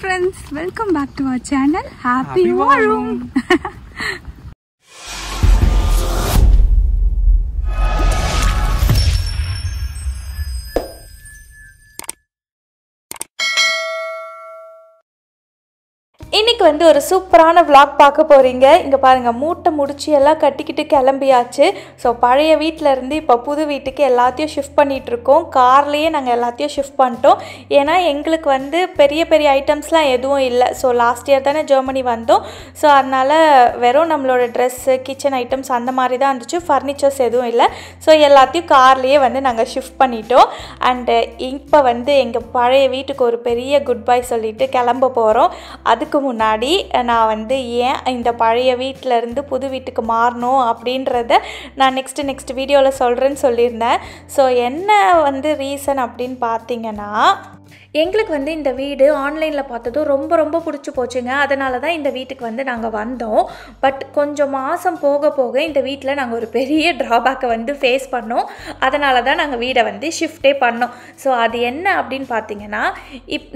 friends, welcome back to our channel. Happy War Room. இன்னைக்கு வந்து ஒரு சூப்பரான vlog பார்க்க போறீங்க. இங்க பாருங்க மூட்டை முடிச்சு எல்லாம் கட்டிக்கிட்டு கிளம்பியாச்சு. ஸோ பழைய வீட்டில இருந்து இப்போ புது வீட்டுக்கு எல்லாத்தையும் ஷிஃப்ட் பண்ணிட்டு இருக்கோம். கார்லயே நாங்கள் எல்லாத்தையும் ஷிஃப்ட் பண்ணிட்டோம். ஏன்னா எங்களுக்கு வந்து பெரிய பெரிய ஐட்டம்ஸ்லாம் எதுவும் இல்லை. ஸோ லாஸ்ட் இயர் தானே ஜெர்மனி வந்தோம். ஸோ அதனால வெறும் நம்மளோட ட்ரெஸ்ஸு கிச்சன் ஐட்டம்ஸ் அந்த மாதிரி தான் இருந்துச்சு. ஃபர்னிச்சர்ஸ் எதுவும் இல்லை. ஸோ எல்லாத்தையும் கார்லேயே வந்து நாங்கள் ஷிஃப்ட் பண்ணிட்டோம். அண்டு இப்போ வந்து எங்கள் பழைய வீட்டுக்கு ஒரு பெரிய குட் பை சொல்லிட்டு கிளம்ப போகிறோம். அதுக்கு முன்னாடி நான் வந்து ஏன் இந்த பழைய வீட்டிலேருந்து புது வீட்டுக்கு மாறணும் அப்படின்றத நான் நெக்ஸ்ட் வீடியோவில் சொல்கிறேன்னு சொல்லியிருந்தேன். ஸோ என்ன வந்து ரீசன் அப்படின்னு பார்த்தீங்கன்னா, எங்களுக்கு வந்து இந்த வீடு ஆன்லைனில் பார்த்ததும் ரொம்ப பிடிச்சி போச்சுங்க. அதனால தான் இந்த வீட்டுக்கு வந்து நாங்கள் வந்தோம். பட் கொஞ்சம் மாதம் போக போக இந்த வீட்டில் நாங்கள் ஒரு பெரிய ட்ராபேக்கை வந்து ஃபேஸ் பண்ணோம். அதனால தான் நாங்கள் வீடை வந்து ஷிஃப்டே பண்ணோம். ஸோ அது என்ன அப்படின்னு பார்த்தீங்கன்னா,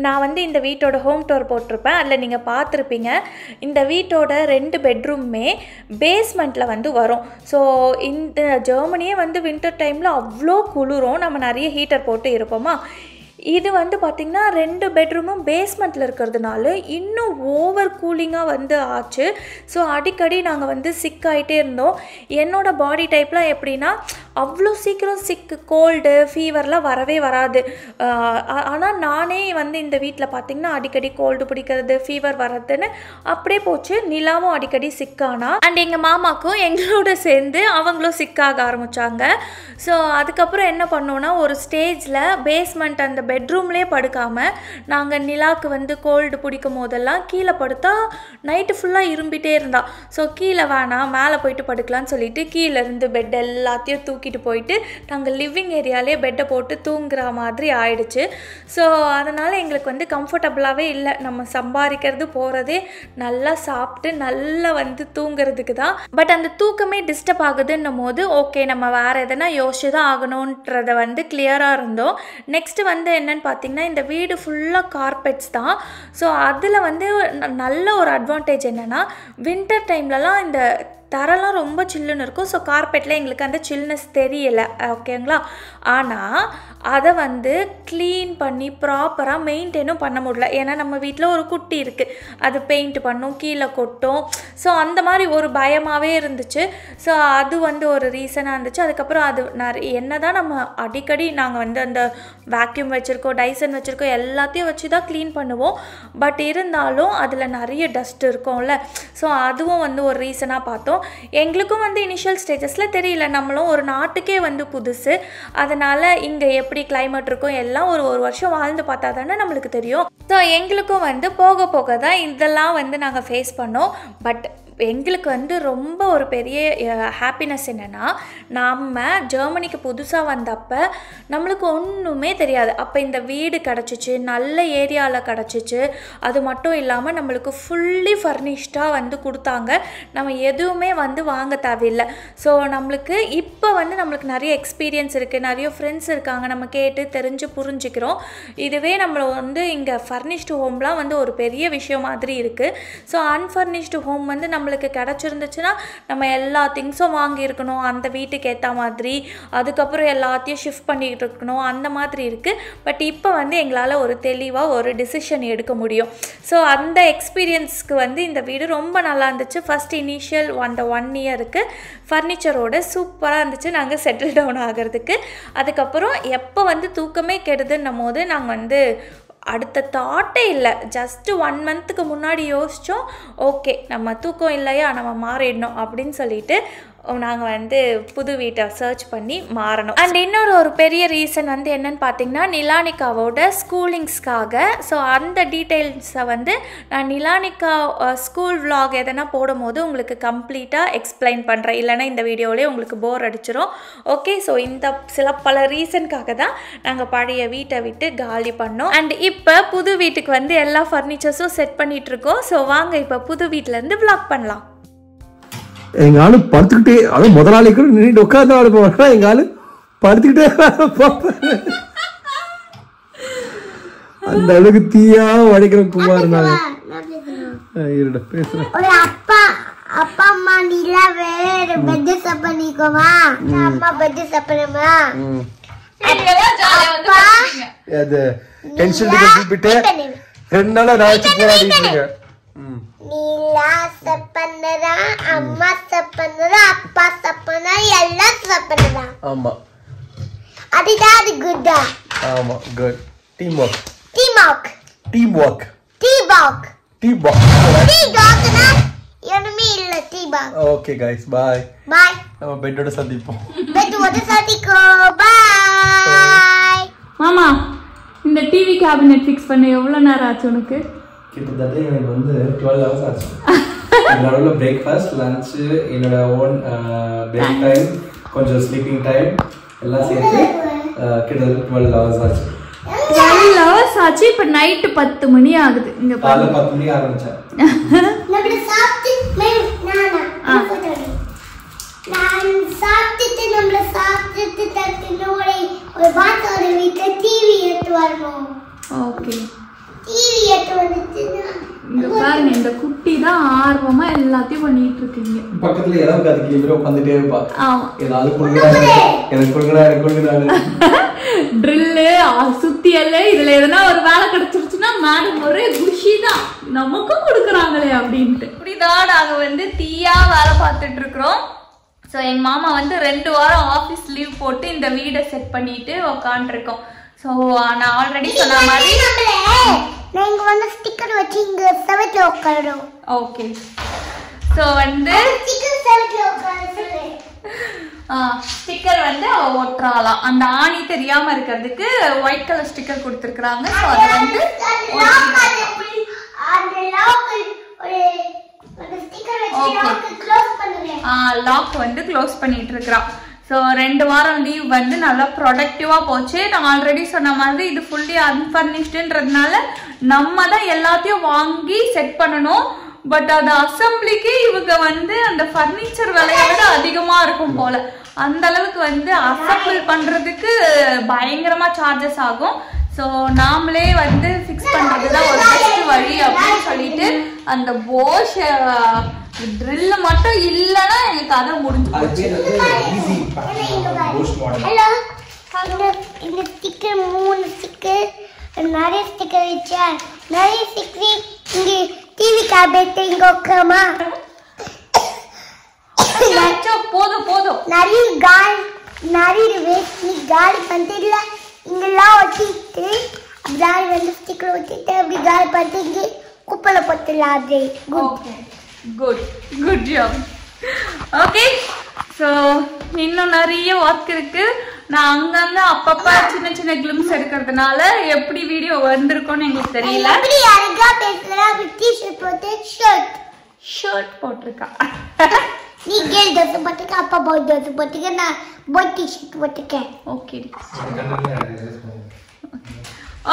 நான் வந்து இந்த வீட்டோட ஹோம் டூர் போட்டிருப்பேன். அதில் நீங்கள் பார்த்துருப்பீங்க. இந்த வீட்டோட 2 பெட்ரூமே பேஸ்மெண்ட்டில் வந்து வரும். ஸோ இந்த ஜெர்மனியே வந்து வின்டர் டைமில் அவ்வளோ குளிரும். நம்ம நிறைய ஹீட்டர் போட்டு இருப்போமா. இது வந்து பார்த்திங்கன்னா 2 பெட்ரூமும் பேஸ்மெண்ட்டில் இருக்கிறதுனால இன்னும் ஓவர் கூலிங்காக வந்து ஆச்சு. ஸோ அடிக்கடி நாங்கள் வந்து சிக் ஆகிட்டே இருந்தோம். என்னோடய பாடி டைப்லாம் எப்படின்னா, அவ்வளோ சீக்கிரம் சிக்கு கோல்டு ஃபீவர்லாம் வரவே வராது. ஆனால் நானே வந்து இந்த வீட்டில் பார்த்திங்கன்னா அடிக்கடி கோல்டு பிடிக்கிறது ஃபீவர் வர்றதுன்னு அப்படியே போச்சு. நிலாவும் அடிக்கடி சிக்கானா. அண்ட் எங்கள் மாமாக்கும் எங்களோட சேர்ந்து அவங்களும் சிக்காக ஆரம்பித்தாங்க. ஸோ அதுக்கப்புறம் என்ன பண்ணோன்னா, ஒரு ஸ்டேஜில் பேஸ்மெண்ட் அந்த பெட்ரூம்லேயே படுக்காமல் நாங்கள் நிலாவுக்கு வந்து கோல்டு பிடிக்கும் போதெல்லாம் கீழே படுத்தா நைட்டு ஃபுல்லாக இரும்பிகிட்டே இருந்தா. ஸோ கீழே வேணாம் மேலே போயிட்டு படுக்கலான்னு சொல்லிட்டு கீழேருந்து பெட் எல்லாத்தையும் தூக்கிட்டு போயிட்டு நாங்கள் லிவிங் ஏரியாலே பெட்டை போட்டு தூங்குற மாதிரி ஆயிடுச்சு. ஸோ அதனால் எங்களுக்கு வந்து கம்ஃபர்டபுளாகவே இல்லை. நம்ம சம்பாதிக்கிறது போகிறதே நல்லா சாப்பிட்டு நல்லா வந்து தூங்குறதுக்கு தான். பட் அந்த தூக்கமே டிஸ்டர்ப் ஆகுதுன்னும் போது ஓகே நம்ம வேறு எதனா யோசிச்சு தான் ஆகணுன்றதை வந்து கிளியராக இருந்தோம். நெக்ஸ்ட்டு வந்து என்னன்னு பார்த்தீங்கன்னா, இந்த வீடு ஃபுல்லாக கார்பெட்ஸ் தான். ஸோ அதில் வந்து நல்ல ஒரு அட்வான்டேஜ் என்னென்னா, வின்டர் டைம்லலாம் இந்த தரெல்லாம் ரொம்ப சில்லுன்னு இருக்கும். ஸோ கார்பெட்டில் எங்களுக்கு அந்த சில்னஸ் தெரியலை. ஓகேங்களா. ஆனால் அதை வந்து க்ளீன் பண்ணி ப்ராப்பராக மெயின்டைனும் பண்ண முடியல. ஏன்னா நம்ம வீட்டில் ஒரு குட்டி இருக்குது, அது பெயிண்ட் பண்ணும், கீழே கொட்டும். ஸோ அந்த மாதிரி ஒரு பயமாகவே இருந்துச்சு. ஸோ அது வந்து ஒரு ரீசனாக இருந்துச்சு. அதுக்கப்புறம் அது என்ன தான் நம்ம அடிக்கடி நாங்கள் வந்து அந்த வேக்யூம் வச்சுருக்கோம், டைசன் வச்சுருக்கோம், எல்லாத்தையும் வச்சு தான் க்ளீன் பண்ணுவோம். பட் இருந்தாலும் அதில் நிறைய டஸ்ட் இருக்கும்ல. ஸோ அதுவும் வந்து ஒரு ரீசனாக பார்த்தோம். எங்களுக்கும் வந்து இனிஷியல் ஸ்டேஜஸில் தெரியல, நம்மளும் ஒரு நாட்டுக்கே வந்து புதுசு. அதனால் இங்கே எப்படி கிளைமேட் இருக்கும் எல்லாம் ஒரு வருஷம் வாழ்ந்து பார்த்தா தானே நம்மளுக்கு தெரியும். ஸோ எங்களுக்கும் வந்து போக போக தான் இதெல்லாம் வந்து நாங்கள் ஃபேஸ் பண்ணோம். பட் எங்களுக்கு வந்து ரொம்ப ஒரு பெரிய ஹாப்பினஸ் என்னென்னா, நம்ம ஜெர்மனிக்கு புதுசாக வந்தப்போ நம்மளுக்கு ஒன்றுமே தெரியாது. அப்போ இந்த வீடு கிடச்சிச்சு, நல்ல ஏரியாவில் கிடச்சிச்சு. அது மட்டும் இல்லாமல் நம்மளுக்கு ஃபுல்லி ஃபர்னிஷ்டாக வந்து கொடுத்தாங்க. நம்ம எதுவுமே வந்து வாங்க தேவையில்லை. ஸோ நம்மளுக்கு இப்போ வந்து நம்மளுக்கு நிறைய எக்ஸ்பீரியன்ஸ் இருக்குது, நிறைய ஃப்ரெண்ட்ஸ் இருக்காங்க, நம்ம கேட்டு தெரிஞ்சு புரிஞ்சுக்கிறோம். இதுவே நம்மளை வந்து இங்கே ஃபர்னிஷ்டு ஹோம்லாம் வந்து ஒரு பெரிய விஷயம் மாதிரி இருக்குது. ஸோ அன்ஃபர்னிஷ்டு ஹோம் வந்து நம்மளுக்கு கிடச்சிருந்துச்சுன்னா நம்ம எல்லா திங்ஸும் வாங்கியிருக்கணும் அந்த வீட்டுக்கு ஏற்ற மாதிரி. அதுக்கப்புறம் எல்லாத்தையும் ஷிஃப்ட் பண்ணிகிட்டு இருக்கணும் அந்த மாதிரி இருக்குது. பட் இப்போ வந்து எங்களால் ஒரு தெளிவாக ஒரு டிசிஷன் எடுக்க முடியும். ஸோ அந்த எக்ஸ்பீரியன்ஸ்க்கு வந்து இந்த வீடு ரொம்ப நல்லா இருந்துச்சு. ஃபஸ்ட் இனிஷியல் அந்த 1 இயருக்கு ஃபர்னிச்சரோட சூப்பராக இருந்துச்சு நாங்கள் செட்டில் டவுன் ஆகிறதுக்கு. அதுக்கப்புறம் எப்போ வந்து தூக்கமே கெடுதுன்னும் போது நாங்கள் வந்து அடுத்த தாட்டே இல்லை. ஜஸ்ட்டு 1 மந்த்துக்கு முன்னாடி யோசித்தோம், ஓகே நம்ம தூக்கம் இல்லையா நம்ம மாறிடணும் அப்படின்னு சொல்லிட்டு நாங்கள் வந்து புது வீட்டை சர்ச் பண்ணி மாறணும். அண்ட் இன்னொரு ஒரு பெரிய ரீசன் வந்து என்னன்னு பார்த்தீங்கன்னா, நிலானிகாவோட ஸ்கூலிங்ஸ்க்காக. ஸோ அந்த டீட்டெயில்ஸை வந்து நான் நிலானிகா ஸ்கூல் விலாக் எதனா போடும் போது உங்களுக்கு கம்ப்ளீட்டாக எக்ஸ்பிளைன் பண்ணுறேன். இல்லைனா இந்த வீடியோவிலே உங்களுக்கு போர் அடிச்சிடும். ஓகே. ஸோ இந்த பல ரீசனுக்காக தான் நாங்கள் பழைய வீட்டை விட்டு காலி பண்ணோம். அண்ட் இப்போ புது வீட்டுக்கு வந்து எல்லா ஃபர்னிச்சர்ஸும் செட் பண்ணிகிட்ருக்கோம். ஸோ வாங்க இப்போ புது வீட்டிலேருந்து விலாக் பண்ணலாம். எங்க ஆளு படுத்துக்கிட்டே, அதாவது முதலாளி கூட நின்றுட்டு உட்காந்து ஆளு போவாங்க, எங்க ஆளு படுத்துக்கிட்டே அந்த அளவுக்கு தீயா உடைக்கிற குமார் நாங்க. இருடா பேசுறேன். ஒரு அப்பா அம்மா நிலாவே பெட் சாப்பிடுவோமா? அம்மா பெட் சாப்பிடுமா? அது டென்ஷன் டிக்கெட் விட்டு 2 நாளா ராஜி போராடிட்டீங்க. நீலா சாப்பிடுறா, அம்மா சாப்பிடுறா, அப்பா சாப்பிடுறா, எல்லாம் சாப்பிடுறா. ஆமா. அதுதான் அது குட்டா. ஆமா குட். Team work. எதுவுமே இல்ல டீபாக். ஓகே गाइस பாய். பாய். நம்ம பெட்டோட சந்திப்போம். பாய். மாமா இந்த டிவி கேபினெட் ஃபிக்ஸ் பண்ண எவ்வளவு நேரம் ஆச்சு உனக்கு? கிட்டத்தட்ட எனக்கு வந்து 12 hours ஆச்சு. நடுவுல பிரேக்ஃபாஸ்ட், லஞ்ச், என்னோட ஓன் பிரேக் டைம், கொஞ்சம் ஸ்லீப்பிங் டைம் எல்லாம் சேர்த்து கிட்டத்தட்ட 12 hours ஆச்சு. 12 hours ஆச்சு. இப்ப நைட் 10 மணி ஆகுது. இங்க காலைல 10 மணிக்கு ஆரம்பிச்சேன். நம்ம சாப்பிட்டு நம்மள சாப்பிட்டு தட்டினோட ஒரு பாத்தோட வீட்டுல டிவி எடுத்து வரணும். ஓகே. டிவி எடுத்து வந்துட்டு இங்க பாருங்க, இந்த குட்டி தான் ஆர்வமா எல்லாத்தையும் பண்ணிட்டு இருக்கீங்க. பக்கத்துல ஏதாவது கதைக்கு இவரே உட்காந்துட்டே இருப்பா. ஆமா. ஏதாவது கொடுங்கடா, எனக்கு கொடுங்கடா. ட்ரில்லு சுத்தியல்ல இதுல எதனா ஒரு வேலை கிடைச்சிருச்சுன்னா மேடம் ஒரே குஷி தான், நமக்கும் கொடுக்குறாங்களே அப்படின்ட்டு. இப்படிதான் நாங்க வந்து தீயா வேலை பார்த்துட்டு இருக்கிறோம். ஸோ எங்க மாமா வந்து 2 வாரம் ஆஃபீஸ் லீவ் போட்டு இந்த வீடை செட் பண்ணிட்டு உக்காந்துருக்கோம். ஸோ நான் ஆல்ரெடி சொன்ன மாதிரி நாங்க வந்து ஸ்டிக்கர் வச்சு இங்க செவத்துல உட்காரோம். ஓகே. ஸோ வந்து ஸ்டிக்கர் செவத்துல உட்காருறேன். ஸ்டிக்கர் வந்து ஒட்டுறாலாம். அந்த ஆணி தெரியாம இருக்கிறதுக்கு ஒயிட் கலர் ஸ்டிக்கர் கொடுத்துருக்காங்க. ஸோ அதை வந்து லாக் வந்து க்ளோஸ் பண்ணிட்டு இருக்கிறான். ஸோ 2 வாரம் லீவ் வந்து நல்லா ப்ரொடக்டிவா போச்சு. நான் ஆல்ரெடி சொன்ன மாதிரி இது ஃபுல்லி அன்ஃபர்னிஷ்டுன்றதுனால நம்ம தான் எல்லாத்தையும் வாங்கி செட் பண்ணணும். பட் அது அசம்பிளிக்கு இவங்க வந்து அந்த ஃபர்னிச்சர் விலையை விட அதிகமா இருக்கும் போல. அந்த அளவுக்கு வந்து அசம்பிள் பண்றதுக்கு பயங்கரமா சார்ஜஸ் ஆகும். ஸோ நாமளே வந்து ஃபிக்ஸ் பண்றதுதான் ஒரு பெஸ்ட் வழி அப்படின்னு சொல்லிட்டு அந்த போஷ் ட்ரில் மட்டும் இல்லைன்னா எங்க கதை முடிஞ்சு போச்சு. இந்த ஸ்டிக்கர் 3 ஸ்டிக்கர் நிறைய ஸ்டிக்கர் வச்சா நிறைய ஸ்டிக்கர் இங்க டிவி கேபினெட் இங்க உட்காரமா போதும் நிறைய வேஸ்ட் காலி பண்ணிட்டு இங்கெல்லாம் ஒட்டிட்டு அப்படி வந்து ஸ்டிக்கர் ஒட்டிட்டு அப்படி காலி பண்ணிட்டு இங்கே குப்பையில போட்டுலாம். அப்படியே குட் ஜாப். ஓகே. ஸோ இன்னும் நிறைய ஒர்க் இருக்கு. நான் அங்கங்க அப்பப்ப சின்ன கிளிம்ஸ் எடுக்கிறதுனால எப்படி வீடியோ வந்திருக்கும்னு எங்களுக்கு தெரியல. ஷர்ட் போட்டிருக்கா. நீ கேர்ள் ட்ரெஸ் போட்டுக்க, அப்பா பாய் ட்ரெஸ் போட்டுக்க, நான் பாய் டி-ஷர்ட் போட்டுக்கேன். ஓகே.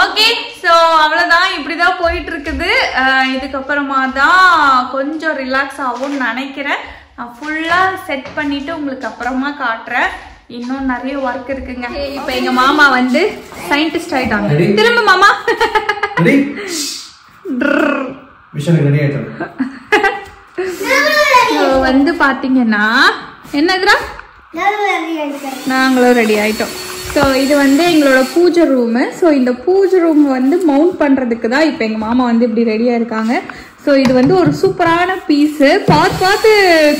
ஓகே. ஸோ அவ்வளோதான், இப்படிதான் போயிட்டு இருக்குது. இதுக்கப்புறமா தான் கொஞ்சம் ரிலாக்ஸ் ஆகும்னு நினைக்கிறேன். நான் ஃபுல்லாக செட் பண்ணிட்டு உங்களுக்கு அப்புறமா காட்டுறேன். இன்னும் நிறைய ஒர்க் இருக்குங்க. இப்போ எங்க மாமா வந்து சயின்டிஸ்ட் ஆயிட்டாங்க. திரும்ப மாமா வந்து பாத்தீங்கன்னா என்னதுடா, நாங்களும் ரெடி ஆயிட்டோம். ஸோ இது வந்து எங்களோட பூஜை ரூமு. ஸோ இந்த பூஜை ரூம் வந்து மவுண்ட் பண்ணுறதுக்கு தான் இப்போ எங்கள் மாமா வந்து இப்படி ரெடியாக இருக்காங்க. ஸோ இது வந்து ஒரு சூப்பரான பீஸு. பார்த்து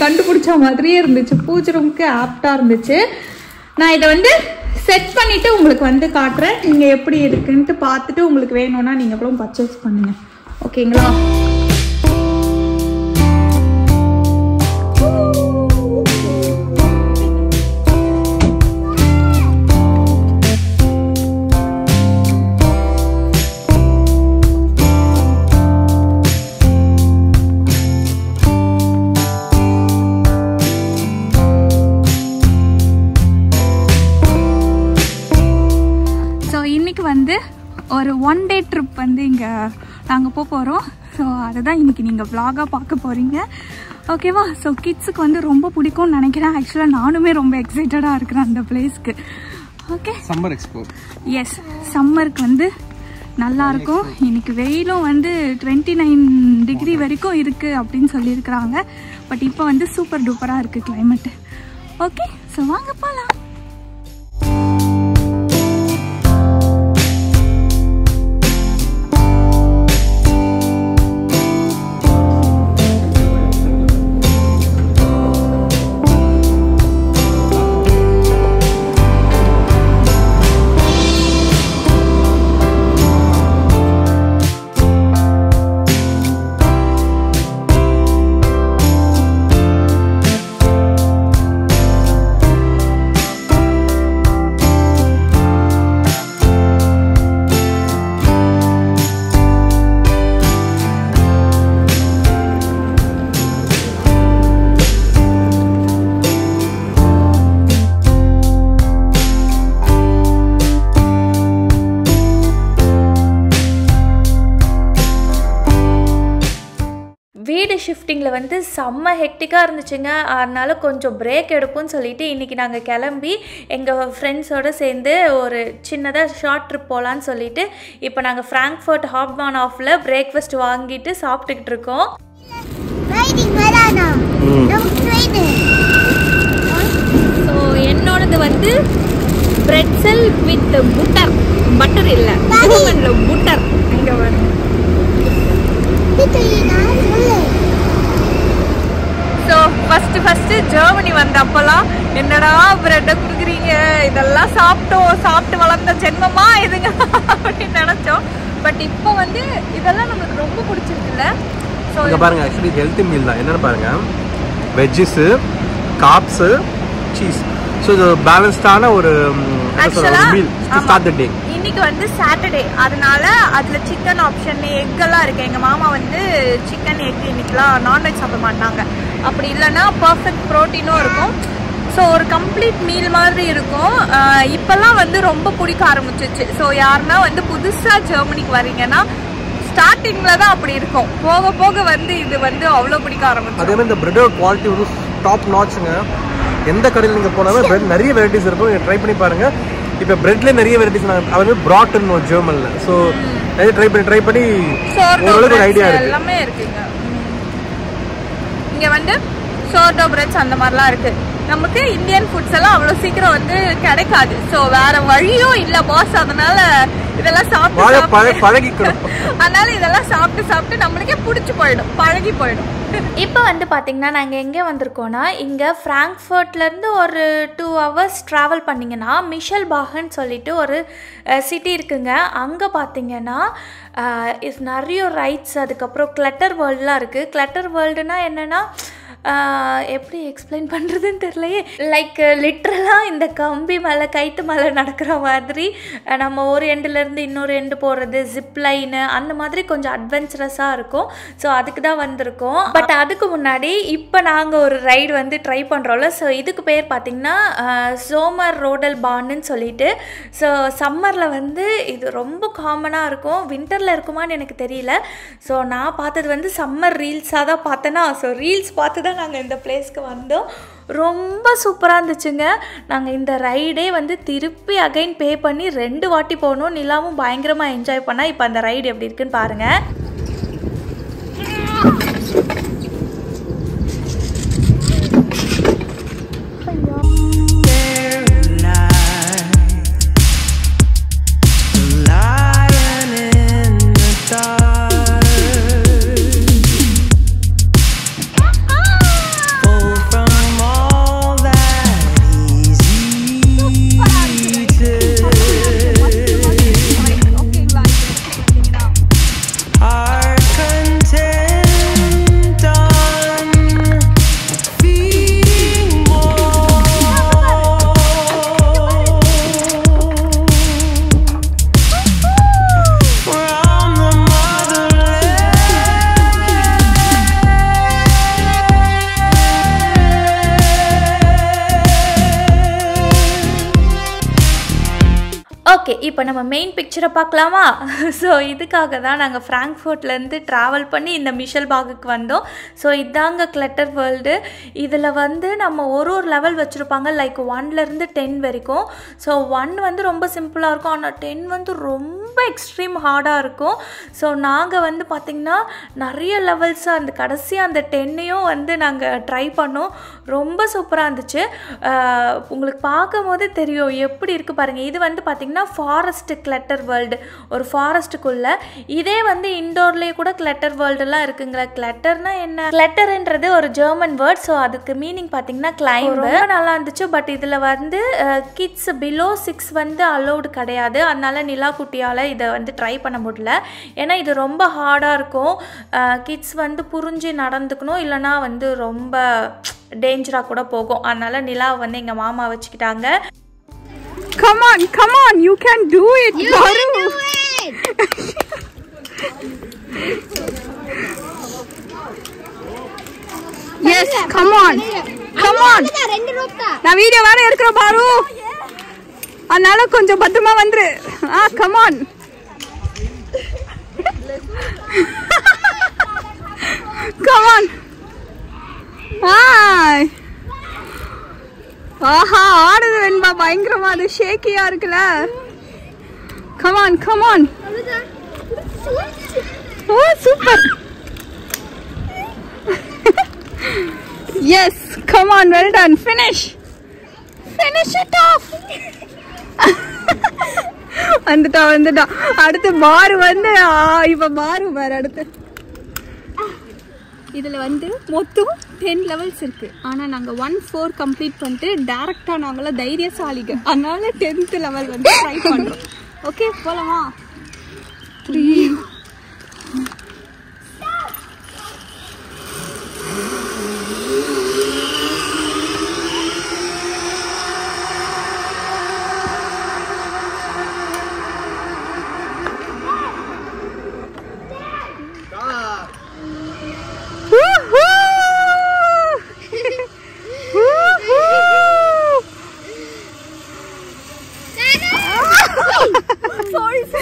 கண்டுபிடிச்ச மாதிரியே இருந்துச்சு. பூஜை ரூமுக்கு ஆப்டாக இருந்துச்சு. நான் இதை வந்து செட் பண்ணிவிட்டு உங்களுக்கு வந்து காட்டுறேன். நீங்கள் எப்படி இருக்குன்ட்டு பார்த்துட்டு உங்களுக்கு வேணும்னா நீங்கள் அப்புறம் பர்ச்சேஸ் பண்ணுங்கள். ஓகேங்களா? வந்து ஒரு 1 day ட்ரிப் வந்து இங்கே நாங்கள் போகிறோம். ஸோ அதை தான் இன்றைக்கி நீங்கள் vlog-ஆ பார்க்க போகிறீங்க. ஓகேவா? ஸோ கிட்ஸுக்கு வந்து ரொம்ப பிடிக்கும்னு நினைக்கிறேன். ஆக்சுவலாக நானுமே ரொம்ப எக்ஸைட்டடாக இருக்கிறேன் அந்த பிளேஸ்க்கு. Okay, summer expo. எஸ், சம்மருக்கு வந்து நல்லாயிருக்கும். இன்னைக்கு வெயிலும் வந்து 29 டிகிரி வரைக்கும் இருக்குது அப்படின்னு சொல்லியிருக்கிறாங்க. பட் இப்போ வந்து சூப்பர் டூப்பராக இருக்குது கிளைமேட்டு. ஓகே, ஸோ வாங்க போகலாம். வீடு ஷிஃப்டிங்கில் வந்து செம்ம ஹெக்டிக்காக இருந்துச்சுங்க. அதனால கொஞ்சம் பிரேக் எடுப்போம்னு சொல்லிட்டு இன்றைக்கி நாங்கள் கிளம்பி எங்கள் ஃப்ரெண்ட்ஸோடு சேர்ந்து ஒரு சின்னதாக ஷார்ட் ட்ரிப் போகலான்னு சொல்லிட்டு இப்போ நாங்கள் ஃப்ராங்க்ஃபர்ட் ஹாப்மான் ஆஃபில் பிரேக்ஃபாஸ்ட் வாங்கிட்டு சாப்பிட்டுக்கிட்டு இருக்கோம். ஸோ என்னோடது வந்து பிரெட்சல் வித் பட்டர் இல்லை புட்டர். இங்கே வரும். ஸோ ஃபஸ்ட்டு ஜெர்மனி வந்தப்போலாம் என்னடா ப்ரெட்டை கொடுக்குறீங்க, இதெல்லாம் சாப்பிட்டு வளர்ந்த ஜென்மமா இதுங்க அப்படின்னு நினச்சோம். பட் இப்போ வந்து இதெல்லாம் நம்மளுக்கு ரொம்ப பிடிச்சிருக்குல்ல. ஸோ இங்கே பாருங்க, ஆக்சுவலி ஹெல்த்தி மீல் தான். என்னென்னு பாருங்க, வெஜ்ஜஸ்ஸு, கார்ப்ஸு, சீஸ். ஸோ இது பேலன்ஸ்டான ஒரு மீல் டு ஸ்டார்ட் தி டே. இன்னைக்கு வந்து சாட்டர்டே, அதனால அதில் சிக்கன் ஆப்ஷன், எக்கெல்லாம் இருக்குது. எங்கள் மாமா வந்து சிக்கன் எக் இன்னைக்கெலாம் நான்வெஜ் சாப்பிட மாட்டாங்க. அப்படி இல்லைன்னா பர்ஃபெக்ட் ப்ரோட்டீனும் இருக்கும். ஸோ ஒரு கம்ப்ளீட் மீல் மாதிரி இருக்கும். இப்போல்லாம் வந்து ரொம்ப பிடிக்க ஆரம்பிச்சிச்சு. ஸோ யாருன்னா வந்து புதுசாக ஜெர்மனிக்கு வரீங்கன்னா ஸ்டார்டிங்கில் தான் அப்படி இருக்கும், போக போக வந்து இது வந்து அவ்வளோ பிடிக்க ஆரம்பிச்சு. அதே மாதிரி இந்த பிரெட்டோட குவாலிட்டி வந்து டாப் நாட்ச்சுங்க. எந்த கடையில் நீங்கள் போனாலும் பிரெட் நிறைய வெரைட்டிஸ் இருக்கும், நீங்கள் ட்ரை பண்ணி பாருங்கள். இப்போ பிரெட்லேயே நிறைய வெரைட்டிஸ் அது ப்ராட்டன் ஜெர்மனில். ஸோ நிறைய ட்ரை பண்ணி ஓரளவுக்கு ஒரு ஐடியா இருக்குது. எல்லாமே இருக்குங்க இங்கே வந்து. சோர்டோ பிரெட்ஸ் அந்த மாதிரிலாம் இருக்குது. நமக்கு இந்தியன் ஃபுட்ஸ் எல்லாம் அவ்வளோ சீக்கிரம் வந்து கிடைக்காது. ஸோ வேற வழியும் இல்லை பாஸ். அதனால இதெல்லாம் சாப்பிட்டு பழகிக்கணும். அதனால இதெல்லாம் சாப்பிட்டு நம்மளுக்கே பிடிச்சி போயிடும், பழகி போயிடும். இப்போ வந்து பார்த்திங்கன்னா நாங்கள் எங்கே வந்திருக்கோன்னா, இங்கே ஃப்ராங்க்ஃபர்ட்லேருந்து ஒரு 2 hours ட்ராவல் பண்ணிங்கன்னா மிஷல் பாகன் சொல்லிட்டு ஒரு சிட்டி இருக்குங்க. அங்கே பார்த்திங்கன்னா நிறைய ரைட்ஸ், அதுக்கப்புறம் கிளட்டர் வேர்ல்டெலாம் இருக்குது. கிளட்டர் வேர்ல்டுனா என்னென்னா எப்படி எக்ஸ்பிளைன் பண்ணுறதுன்னு தெரியலையே. லைக் லிட்ரலாக இந்த கம்பி மேலே கைட்டு மேலே நடக்கிற மாதிரி நம்ம ஒரு எண்டுலேருந்து இன்னொரு எண்டு போகிறது, ஜிப் லைனு, அந்த மாதிரி கொஞ்சம் அட்வென்ச்சரஸாக இருக்கும். ஸோ அதுக்கு தான் வந்திருக்கோம். பட் அதுக்கு முன்னாடி இப்போ நாங்கள் ஒரு ரைடு வந்து ட்ரை பண்ணுறோம்ல. ஸோ இதுக்கு பேர் பார்த்திங்கன்னா சோமர் ரோடல் பான்னு சொல்லிட்டு. ஸோ சம்மரில் வந்து இது ரொம்ப காமனாக இருக்கும், வின்டரில் இருக்குமான்னு எனக்கு தெரியல. ஸோ நான் பார்த்தது வந்து சம்மர் ரீல்ஸாக தான் பார்த்தேன்னா. ஸோ ரீல்ஸ் பார்த்து தான் நாங்கள் இந்த பிளேஸ்க்கு வந்தோம். ரொம்ப சூப்பராக இருந்துச்சுங்க. நாங்கள் இந்த ரைடே வந்து திருப்பி அகைன் பே பண்ணி 2 வாட்டி போகணும். நிலாவும் பயங்கரமாக என்ஜாய் பண்ணால். இப்போ அந்த ரைடு எப்படி இருக்குன்னு பாருங்கள். ஓகே, இப்போ நம்ம மெயின் பிக்சரை பார்க்கலாமா? ஸோ இதுக்காக தான் நாங்கள் ஃப்ராங்க்ஃபர்ட்லேருந்து ட்ராவல் பண்ணி இந்த மிஷல் பாகுக்கு வந்தோம். ஸோ இதாங்க கிளட்டர் வேர்ல்டு. இதில் வந்து நம்ம ஒரு லெவல் வச்சுருப்பாங்க, லைக் 1லேருந்து 10 வரைக்கும். ஸோ 1 வந்து ரொம்ப சிம்பிளாக இருக்கும், ஆனால் 10 வந்து ரொம்ப எக்ஸ்ட்ரீம் ஹார்டாக இருக்கும். ஸோ நாங்கள் வந்து பார்த்திங்கன்னா நிறைய லெவல்ஸ் அந்த கடைசியாக அந்த 10ஐயும் வந்து நாங்கள் ட்ரை பண்ணோம். ரொம்ப சூப்பராக இருந்துச்சு. உங்களுக்கு பார்க்கும் போது தெரியும் எப்படி இருக்குது பாருங்கள். இது வந்து பார்த்திங்கன்னா ஃபாரஸ்ட் கிளட்டர் வேர்ல்டு, ஒரு ஃபாரஸ்ட்டுக்குள்ளே. இதே வந்து இண்டோர்லேயே கூட கிளட்டர் வேர்ல்டுலாம் இருக்குங்களா. கிளட்டர்னா என்ன? கிளட்டர்ன்றது ஒரு ஜெர்மன் வேர்ட். ஸோ அதுக்கு மீனிங் பார்த்திங்கன்னா கிளைம். ரொம்ப நல்லா இருந்துச்சு. பட் இதில் வந்து கிட்ஸ் பிலோ 6 வந்து அலோடு கிடையாது. அதனால நிலா குட்டியால் இதை வந்து ட்ரை பண்ண முடியல. ஏன்னா இது ரொம்ப ஹார்டாக இருக்கும். கிட்ஸ் வந்து புரிஞ்சு நடந்துக்கணும், இல்லைனா வந்து ரொம்ப டேஞ்சராக கூட போகும். அதனால நிலாவை வந்து எங்கள் மாமா வச்சுக்கிட்டாங்க. Come on, you can do it. You can do it. Yes, come on. நான் வீடியோ வேற எடுக்கிறேன் பாரு. அதனால கொஞ்சம் பத்திரமா வந்துரு. come on. Come on. Hi. ஆஹா, ஆடுது வெண்பா, பயங்கரமா அது ஷேக்கியா இருக்குல்ல. Come on. ஓ super. Yes, come on, well done. Finish it off. வந்துட்டா. அடுத்து பாரு வந்து இப்ப பாரு பாரு அடுத்து. இதில் வந்து மொத்தம் 10 லெவல்ஸ் இருக்குது. ஆனால் நாங்கள் 1-4 கம்ப்ளீட் பண்ணிட்டு டேரெக்டாக நாங்களாம் தைரியசாலிங்க. அதனால 10th லெவல் வந்து ட்ரை பண்ணுறோம். ஓகே, போகலாமா? 3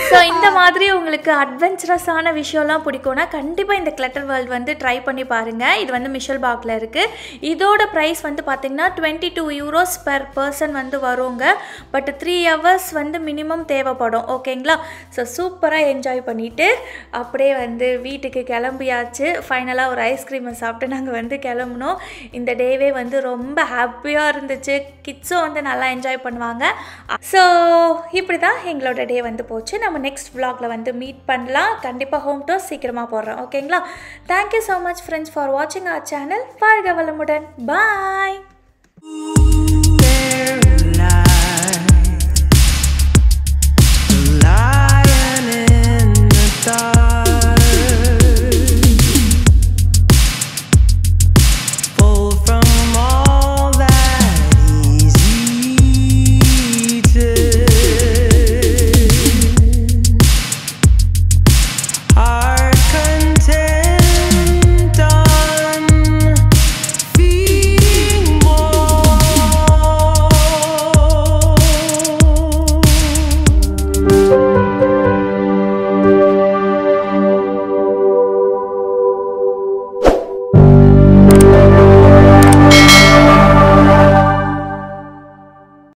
ஸோ இந்த மாதிரி உங்களுக்கு அட்வென்ச்சரஸான விஷயம்லாம் பிடிக்கும்னா கண்டிப்பாக இந்த கிளட்டர் வேர்ல்டு வந்து ட்ரை பண்ணி பாருங்கள். இது வந்து மிஷல் பாக்கில் இருக்குது. இதோட ப்ரைஸ் வந்து பார்த்திங்கன்னா 22 euros பெர் பர்சன் வந்து வருங்க. பட் 3 hours வந்து மினிமம் தேவைப்படும். ஓகேங்களா? ஸோ சூப்பராக என்ஜாய் பண்ணிவிட்டு அப்படியே வந்து வீட்டுக்கு கிளம்பியாச்சு. ஃபைனலாக ஒரு ஐஸ்கிரீமை சாப்பிட்டு நாங்கள் வந்து கிளம்புனோம். இந்த டேவே வந்து ரொம்ப ஹாப்பியாக இருந்துச்சு. கிட்ஸும் வந்து நல்லா என்ஜாய் பண்ணுவாங்க. ஸோ இப்படி தான் எங்களோட டே வந்து போச்சு. நம்ம நெக்ஸ்ட் vlogல வந்து மீட் பண்ணலாம். கண்டிப்பாக ஹோம் டூர் சீக்கிரமாக போடுறோம். ஓகேங்களா? Thank you so much friends for வாட்சிங் அவர் சேனல். வாழ்க வளமுடன். பாய்.